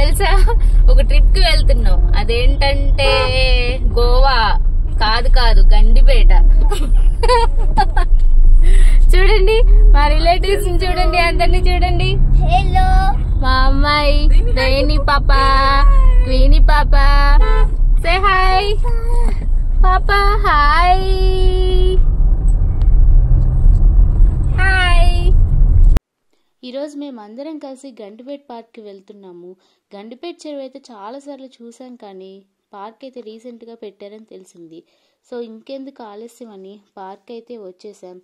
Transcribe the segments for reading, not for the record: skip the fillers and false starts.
తెలుసా, ఒక ట్రిప్ కి వెళ్తున్నాం. అదేంటంటే గోవా కాదు గండిపేట. చూడండి మా రిలేటివ్స్ చూడండి, అందరినీ చూడండి. హలో మా అమ్మాయి రేణి పాప, క్వీనీ పాప. సే హాయ్ పాప. Hi hi. ఈరోజు మేము అందరం కలిసి గండిపేట పార్క్కి వెళ్తున్నాము. గండిపేట చెరువు అయితే చాలాసార్లు చూసాం, కానీ పార్క్ అయితే రీసెంట్గా పెట్టారని తెలిసింది. సో ఇంకెందుకు ఆలస్యం అని పార్క్ అయితే వచ్చేసాం.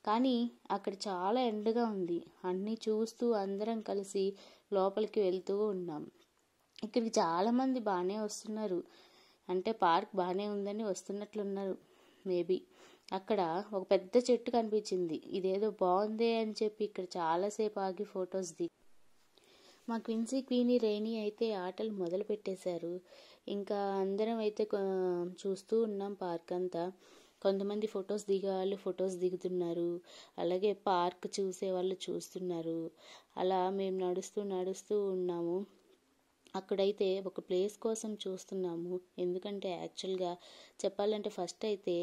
కానీ అక్కడ చాలా ఎండగా ఉంది. అన్నీ చూస్తూ అందరం కలిసి లోపలికి వెళ్తూ ఉన్నాం. ఇక్కడికి చాలామంది బాగానే వస్తున్నారు, అంటే పార్క్ బాగానే ఉందని వస్తున్నట్లున్నారు. మేబీ అక్కడ ఒక పెద్ద చెట్టు కనిపించింది. ఇదేదో బాగుందే అని చెప్పి ఇక్కడ చాలాసేపు ఆగి ఫొటోస్ దిగి మా క్విన్సీ, క్వీనీ, రేణి అయితే ఆటలు మొదలు పెట్టేశారు. ఇంకా అందరం అయితే చూస్తూ ఉన్నాం పార్క్ అంతా. కొంతమంది ఫొటోస్ దిగేవాళ్ళు ఫొటోస్ దిగుతున్నారు, అలాగే పార్క్ చూసే వాళ్ళు చూస్తున్నారు. అలా మేము నడుస్తూ ఉన్నాము. అక్కడైతే ఒక ప్లేస్ కోసం చూస్తున్నాము. ఎందుకంటే యాక్చువల్గా చెప్పాలంటే ఫస్ట్ అయితే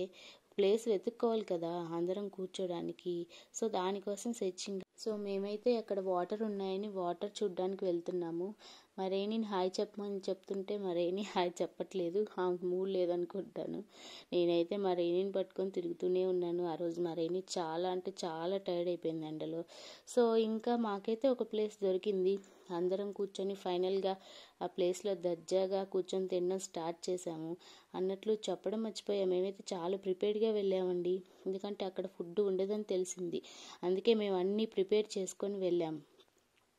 ప్లేస్ వెతుక్కోవాలి కదా అందరం కూర్చోడానికి. సో దానికోసం సెర్చింగ్. సో మేమైతే అక్కడ వాటర్ ఉన్నాయని వాటర్ చూడ్డానికి వెళ్తున్నాము. మరేని హాయ్ చెప్పమని చెప్తుంటే మరేని హాయ్ చెప్పట్లేదు, ఆమెకు మూడ్ లేదనుకుంటాను. నేనైతే మరేనిని పట్టుకొని తిరుగుతూనే ఉన్నాను. ఆ రోజు మరేని చాలా అంటే చాలా టైర్డ్ అయిపోయింది ఎండలో. సో ఇంకా మాకైతే ఒక ప్లేస్ దొరికింది. అందరం కూర్చొని ఫైనల్గా ఆ ప్లేస్లో దర్జాగా కూర్చొని తినడం స్టార్ట్ చేసాము. అన్నట్లు చెప్పడం మర్చిపోయాం, మేమైతే చాలా ప్రిపేర్డ్గా వెళ్ళామండి. ఎందుకంటే అక్కడ ఫుడ్ ఉండదని తెలిసింది, అందుకే మేము అన్నీ ప్రిపేర్ చేసుకొని వెళ్ళాము.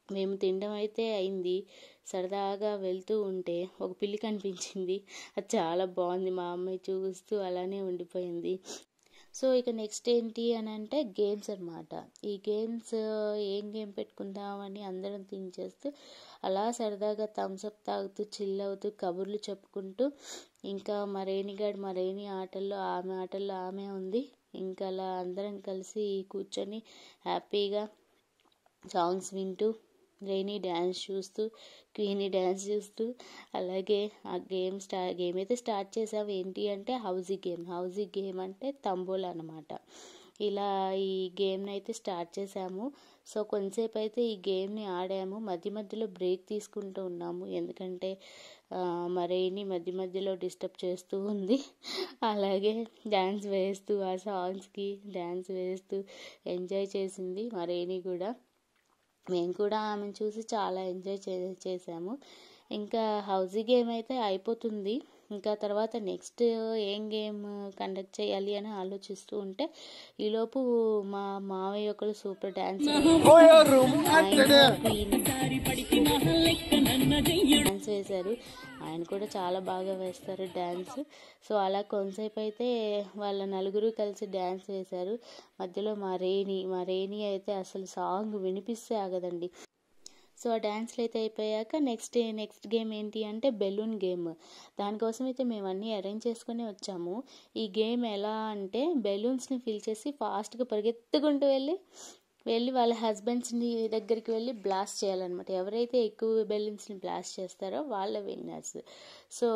మేము తినడం అయితే అయింది. సరదాగా వెళ్తూ ఉంటే ఒక పిల్లి కనిపించింది. అది చాలా బాగుంది. మా అమ్మాయి చూస్తూ అలానే ఉండిపోయింది. సో ఇక నెక్స్ట్ ఏంటి అని అంటే గేమ్స్ అనమాట. ఈ గేమ్స్ ఏం గేమ్ పెట్టుకుందామని అందరం థింక్ చేస్తూ అలా సరదాగా థమ్స్అప్ తాగుతూ చిల్ అవుతూ కబుర్లు చెప్పుకుంటూ, ఇంకా మరేని ఆటల్లో ఆమె ఉంది. ఇంకా అలా అందరం కలిసి కూర్చొని హ్యాపీగా సాంగ్స్ వింటూ, రేణి డ్యాన్స్ చూస్తూ, క్వీనీ డ్యాన్స్ చూస్తూ, అలాగే ఆ గేమ్ అయితే స్టార్ట్ చేసాం. ఏంటి అంటే హౌజీ గేమ్ అంటే తంబోలా అన్నమాట. ఇలా ఈ గేమ్ని అయితే స్టార్ట్ చేసాము. సో కొంతసేపు అయితే ఈ గేమ్ని ఆడాము. మధ్యలో బ్రేక్ తీసుకుంటూ ఉన్నాము, ఎందుకంటే మరేని మధ్యలో డిస్టర్బ్ చేస్తూ ఉంది. అలాగే డ్యాన్స్ వేస్తూ ఆ సాంగ్స్కి డ్యాన్స్ వేస్తూ ఎంజాయ్ చేసింది మరేని కూడా. మేము కూడా ఆమెను చూసి చాలా ఎంజాయ్ చేసాము. ఇంకా హౌజీ గేమ్ అయితే అయిపోతుంది. ఇంకా తర్వాత నెక్స్ట్ ఏం గేమ్ కండక్ట్ చేయాలి అని ఆలోచిస్తూ ఉంటే ఈలోపు మా మావయ్య ఒకరు సూపర్ డాన్స్ వేశారు. ఆయన కూడా చాలా బాగా వేస్తారు డ్యాన్స్. సో అలా కొంతసేపు అయితే వాళ్ళ నలుగురు కలిసి డ్యాన్స్ వేశారు. మధ్యలో మా రేణి అయితే అసలు సాంగ్ వినిపిస్తే ఆగదండి. సో ఆ డ్యాన్స్లు అయితే అయిపోయాక నెక్స్ట్ గేమ్ ఏంటి అంటే బెలూన్ గేమ్. దానికోసం అయితే మేము అన్నీ అరేంజ్ చేసుకుని వచ్చాము. ఈ గేమ్ ఎలా అంటే బెలూన్స్ని ఫిల్ చేసి ఫాస్ట్గా పరిగెత్తుకుంటూ వెళ్ళి వాళ్ళ హస్బెండ్స్ని దగ్గరికి వెళ్ళి బ్లాస్ట్ చేయాలన్నమాట. ఎవరైతే ఎక్కువ బెలూన్స్ని బ్లాస్ట్ చేస్తారో వాళ్ళ విన్నర్స్. సో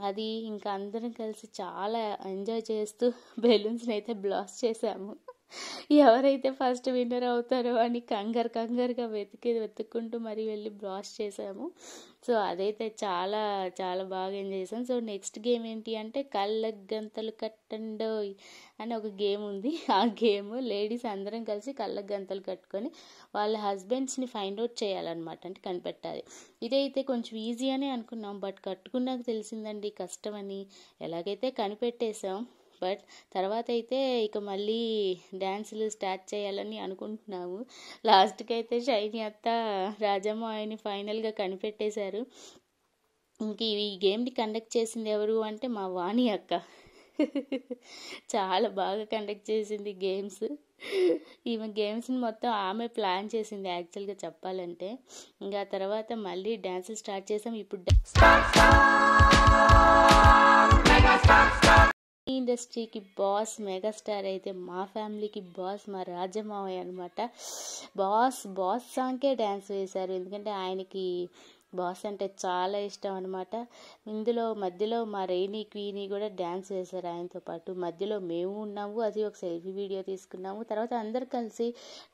అది ఇంకా అందరం కలిసి చాలా ఎంజాయ్ చేస్తూ బెలూన్స్ని అయితే బ్లాస్ట్ చేసాము. ఎవరైతే ఫస్ట్ విన్నర్ అవుతారో అని కంగారుగా వెతుక్కుంటూ మరి వెళ్ళి బ్లాస్ట్ చేసాము. సో అదైతే చాలా చాలా బాగా ఎంజాయ్ చేసాం. సో నెక్స్ట్ గేమ్ ఏంటి అంటే కళ్ళకు గంతలు కట్టండోయ్ అని ఒక గేమ్ ఉంది. ఆ గేమ్ లేడీస్ అందరం కలిసి కళ్ళకు గంతలు కట్టుకొని వాళ్ళ హస్బెండ్స్ని ఫైండ్ అవుట్ చేయాలన్నమాట, అంటే కనిపెట్టాలి. ఇదైతే కొంచెం ఈజీ అని అనుకున్నాం, బట్ కట్టుకున్నాక తెలిసిందండి కష్టమని. ఎలాగైతే కనిపెట్టేసాం, బట్ తర్వాత అయితే ఇక మళ్ళీ డ్యాన్సులు స్టార్ట్ చేయాలని అనుకుంటున్నాము. లాస్ట్కి అయితే షైనీ అత్త రాజమ్మ ఆయన్ని ఫైనల్గా కనిపెట్టేశారు. ఇంక ఈ గేమ్ని కండక్ట్ చేసింది ఎవరు అంటే మా వాణి అక్క. చాలా బాగా కండక్ట్ చేసింది గేమ్స్. ఈమె గేమ్స్ని మొత్తం ఆమె ప్లాన్ చేసింది యాక్చువల్గా చెప్పాలంటే. ఇంకా తర్వాత మళ్ళీ డ్యాన్సులు స్టార్ట్ చేసాం. ఇప్పుడు ఇండస్ట్రీకి బాస్ మెగాస్టార్ అయితే మా ఫ్యామిలీకి బాస్ మా రాజమావయ్య అనమాట. బాస్ సాంగ్కే డ్యాన్స్ వేశారు, ఎందుకంటే ఆయనకి బాస్ అంటే చాలా ఇష్టం అనమాట. ఇందులో మధ్యలో మా రైనీ క్వీనీ కూడా డ్యాన్స్ వేశారు ఆయనతో పాటు. మధ్యలో మేము ఉన్నాము, అది ఒక సెల్ఫీ వీడియో తీసుకున్నాము. తర్వాత అందరు కలిసి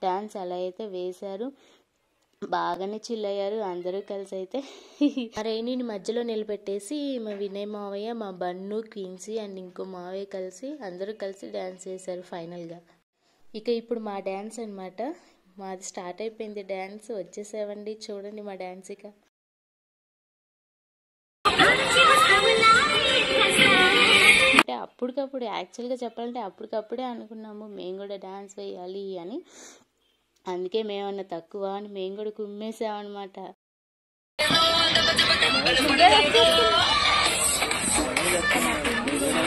డ్యాన్స్ అలా అయితే వేశారు. బాగానే చిల్ అయ్యారు అందరూ కలిసి అయితే. మా రైనీని మధ్యలో నిలబెట్టేసి మా వినయ్ మావయ్య, మా బన్ను, క్వీన్సీ అండ్ ఇంకో మావయ్య కలిసి అందరూ కలిసి డ్యాన్స్ చేశారు ఫైనల్గా. ఇక ఇప్పుడు మా డ్యాన్స్ అనమాట. మాది స్టార్ట్ అయిపోయింది డ్యాన్స్. వచ్చేసామండి, చూడండి మా డ్యాన్స్. ఇక అంటే అప్పటికప్పుడు యాక్చువల్గా చెప్పాలంటే అప్పటికప్పుడే అనుకున్నాము మేము కూడా డ్యాన్స్ వేయాలి అని. అందుకే మేమన్నా తక్కువ అని మేము కూడా కుమ్మేసామన్నమాట.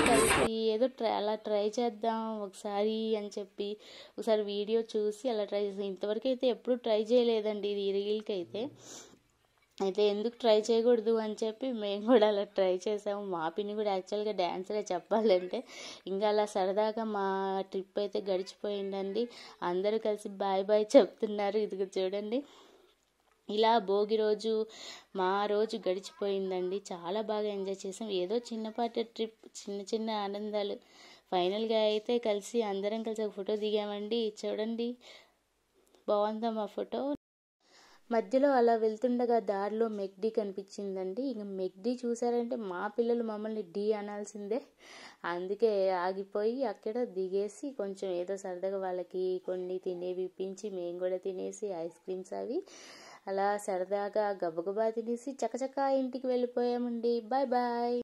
కలిసి ఏదో అలా ట్రై చేద్దాం ఒకసారి అని చెప్పి ఒకసారి వీడియో చూసి అలా ట్రై చేసాం. ఇంతవరకు అయితే ఎప్పుడు ట్రై చేయలేదండి ఇది రీల్కి అయితే ఎందుకు ట్రై చేయకూడదు అని చెప్పి మేము కూడా అలా ట్రై చేసాము. మా పిన్ని కూడా యాక్చువల్గా డ్యాన్సరే చెప్పాలంటే. ఇంకా అలా సరదాగా మా ట్రిప్ అయితే గడిచిపోయిందండి. అందరూ కలిసి బాయ్ బాయ్ చెప్తున్నారు. ఇది చూడండి, ఇలా భోగి రోజు మా రోజు గడిచిపోయిందండి. చాలా బాగా ఎంజాయ్ చేసాం. ఏదో చిన్నపాటి ట్రిప్, చిన్న చిన్న ఆనందాలు. ఫైనల్గా అయితే కలిసి అందరం కలిసి ఒక ఫోటో దిగామండి. చూడండి బాగుందా మా ఫోటో. మధ్యలో అలా వెళ్తుండగా దారిలో మెక్డీ కనిపించిందండి. ఇక మెక్డీ చూసారంటే మా పిల్లలు మమ్మల్ని డి అనాల్సిందే. అందుకే ఆగిపోయి అక్కడ దిగేసి కొంచెం ఏదో సరదాగా వాళ్ళకి కొన్ని తినేవి ఇప్పించి మేము కూడా తినేసి ఐస్ క్రీమ్స్ అవి అలా సరదాగా గబగబా తినేసి చకచకా ఇంటికి వెళ్ళిపోయామండి. Bye bye.